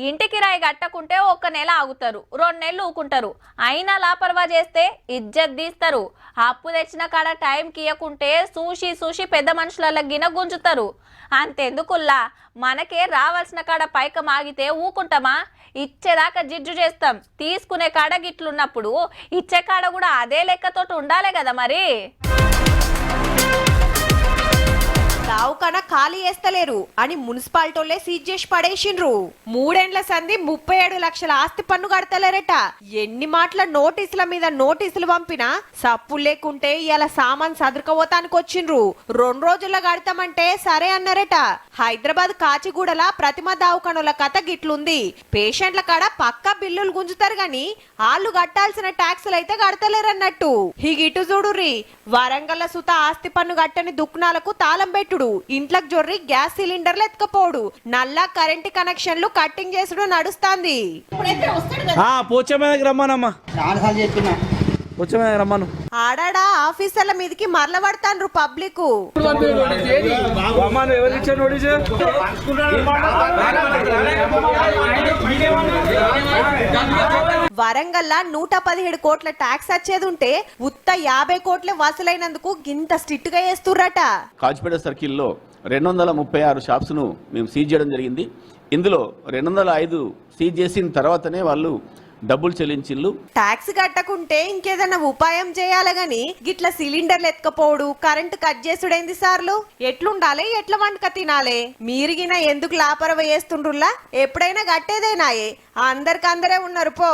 ఇంటి కిరాయి కట్టకుంటే 1 నెల ఆగుతారు, 2 నెలలు ఊకుంటారు. అయినా లాపర్వా చేస్తే ఇజ్జత్ తీస్తారు. అప్పు తెచ్చిన కాడ టైంకి ఇవ్వకుంటే చూసి పెద్ద మనుషుల గిన గుంజుతారు. అంతెందుకుల్లా మనకే రావాల్సిన కాడ పైకం ఆగితే ఊకుంటామా? ఇచ్చేదాకా జిడ్డు చేస్తాం. తీసుకునే కాడ గిట్లున్నప్పుడు ఇచ్చే కాడ కూడా అదే లెక్కతోటి ఉండాలి కదా మరి. దావుకన ఖాళీ చేస్తలేరు అని మున్సిపాలిటీలే సీజ్ చేసి పడేసిండ్రు. 3 ఏండ్ల సంధి 37 లక్షల ఆస్తి పన్ను కడతలేరట. ఎన్ని మాటల నోటీసుల మీద నోటీసులు పంపినా సప్పు లేకుంటే ఇలా సామాన్ సదురుకపోతానికి వచ్చిండ్రు. 2 రోజుల్లో కడతామంటే సరే అన్నారట. హైదరాబాద్ కాచిగూడల ప్రతిమ దావుకనుల కథ గిట్లుంది. పేషెంట్ల కాడ పక్కా బిల్లులు గుంజుతారు గాని వాళ్ళు కట్టాల్సిన ట్యాక్సులు అయితే కడతలేరన్నట్టు. ఇటు చూడుర్రి, వరంగల్ల సుత ఆస్తి పన్ను కట్టని దుకాణాలకు తాళం పెట్టు, ఇంట్లోకి జొర్రి గ్యాస్ సిలిండర్లు ఎత్తుకపోడు, నల్ల కరెంటు కనెక్షన్లు కట్టింగ్ చేసుడు నడుస్తాంది. ఆడాడా ఆఫీసర్ల మీదకి మరల పడతాండ్రు పబ్లిక్. వరంగల్ల 117 కోట్ల ట్యాక్స్ వచ్చేది ఉంటే ఉత్త 50 కోట్ల వసూలైనందుకు గింత స్ట్రిక్ట్ గా చేస్తుర్రట. కాచిపేట సర్కిల్లో 236 షాప్స్ ను మేము సీజ్ చేయడం జరిగింది. ఇందులో 205 సీజ్ చేసిన తర్వాతనే వాళ్ళు డబ్బులు చెల్లించిల్లు. ట్యాక్స్ కట్టకుంటే ఇంకేదన్నా ఉపాయం చేయాలి గాని గిట్ల సిలిండర్లు ఎత్తుకపోడు, కరెంటు కట్ చేసుడైంది సార్లు. ఎట్లుండాలి, ఎట్ల వంటక తినాలి? మీరిగిన ఎందుకు లాపరవ చేస్తుండ్రులా? ఎప్పుడైనా కట్టేదేనాయే, అందరికందరే ఉన్నారు పో.